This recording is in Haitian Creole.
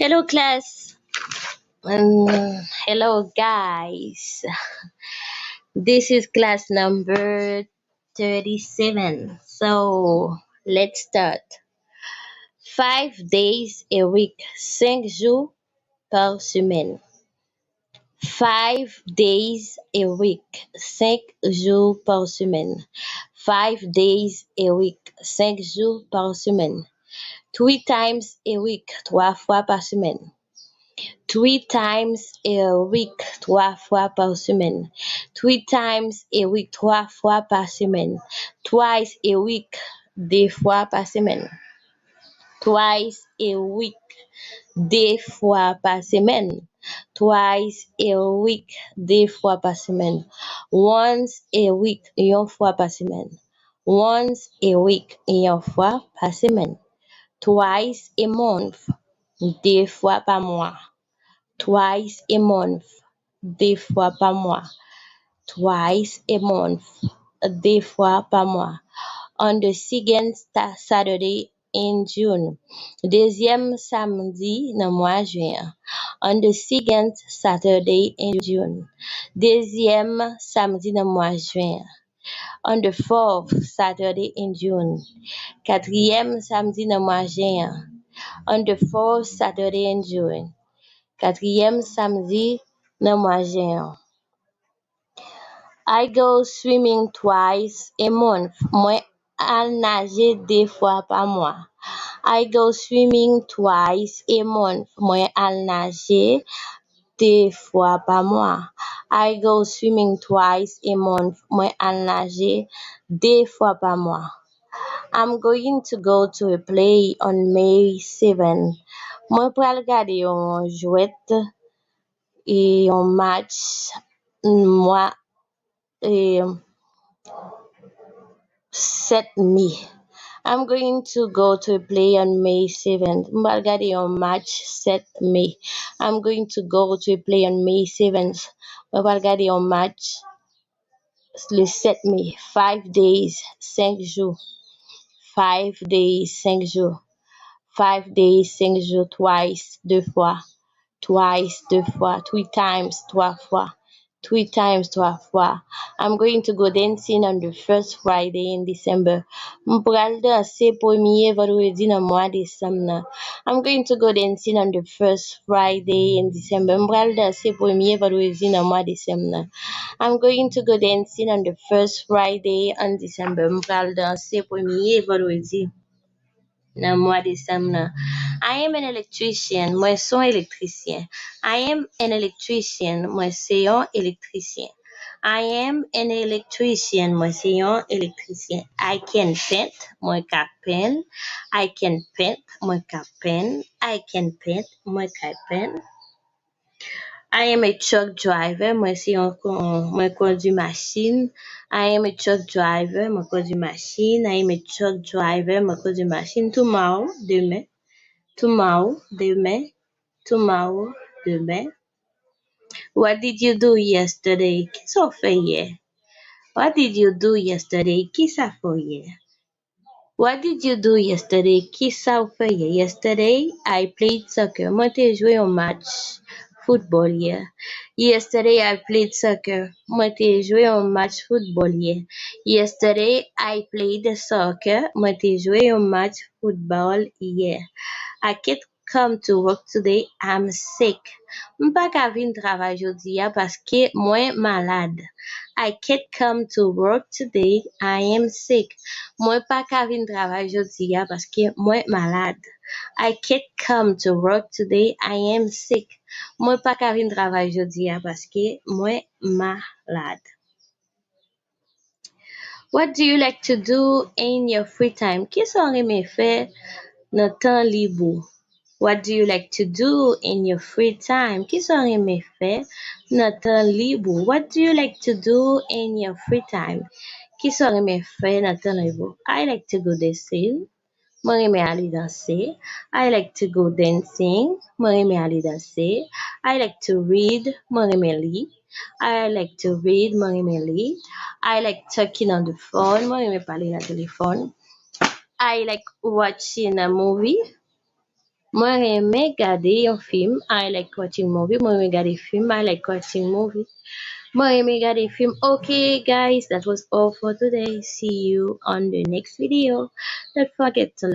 Hello, class. Hello, guys. This is class number 37. So, let's start. 5 days a week, 5 jours par semaine. 5 days a week, 5 jours par semaine. 5 days a week, 5 jours par semaine. 3 times a week, 3 fois par semaine. 3 times a week, 3 fois par semaine. 3 times a week, 3 fois par semaine. Twice a week, 2 fois par semaine. Twice a week, 2 fois par semaine. Twice a week, 2 fois par semaine. Once a week, 1 fois par semaine. Once a week, 1 fois par semaine. Twice a month, 2 fois par mois. Twice a month, 2 fois par mois. Twice a month, 2 fois par mois. On the second Saturday in June. Deuxième samedi dans mois juin. On the second Saturday in June. Deuxième samedi dans mois juin. On the fourth Saturday in June. Quatrième samedi dans mois juin. On the fourth Saturday in June. Quatrième samedi dans mois juin. I go swimming twice a month. Moi al nager 2 fois par mois. I go swimming twice a month. Moi al nager 2 fois par mois. I go swimming twice a month. Moi al nager 2 fois par mois. I'm going to go to a play on May 7. Moi pral gade yon jouet et yon match moi et 7 May. I'm going to go to a play on May 7th. M'pral gade yon match 7 May. I'm going to go to a play on May 7th. M'pral gade yon match le 7 May. 5 days, 5 jours. 5 days, 5 jours. 5 days, 5 jours. Twice, 2 fois. Twice, 2 fois. 3 times, 3 fois. 3 times, 3 fois. I'm going to go dancing on the first Friday in December. M'pral danser premier vendredi dans mois décembre nan. I'm going to go dancing on the first Friday in December. M'pral danser premier vendredi dans mois décembre nan. I'm going to go dancing on the first Friday in December. M'pral danser premier vendredi dans mois décembre nan. I am an electrician. Moi son électricien. I am an electrician. Moi c'est un électricien. I am an electrician. Moi c'est un électricien. I can paint. Moi ka peine. I can paint. Moi ka peine. I can paint. Moi ka peine. I am a truck driver. Moi c'est un moi conduis machine. I am a truck driver. Moi conduis machine. I am a truck driver. Moi conduis machine. Tomorrow, demain. Tomorrow, demain. Tomorrow, demain. What did you do yesterday? Qui ça fait hier? What did you do yesterday? Qui ça fait hier? What did you do yesterday? Qui ça fait hier? Yesterday, I played soccer. Moi, t'ai joué un match football hier. Yesterday, I played soccer. Moi, t'ai joué un match football hier. Yesterday, I played soccer. Moi, t'ai joué un match football hier. I can't come to work today. I'm sick. M'pa ka vin travay jodi ya paske mwen malade. I can't come to work today. I am sick. Mwen pa ka vin travay jodi ya paske mwen malade. I can't come to work today. I am sick. Mwen pa ka vin travay jodi ya paske mwen malade. What do you like to do in your free time? Ki son reme fe nan tan libre? What do you like to do in your free time? Ki son reme fe nan tan libre? What do you like to do in your free time? Ki son reme fe nan tan libre? I like to go dancing. Mwen reme ale danser. I like to go dancing. Mwen reme ale danser. I like to read. Mwen reme li. I like to read. Mwen reme li. I like talking on the phone. Mwen reme pale nan telefon. I like watching a movie. Moi reme gade yon film. I like watching movie. Moi reme gade film. I like watching movie. Moi reme gade film. Okay, guys, that was all for today. See you on the next video. Don't forget to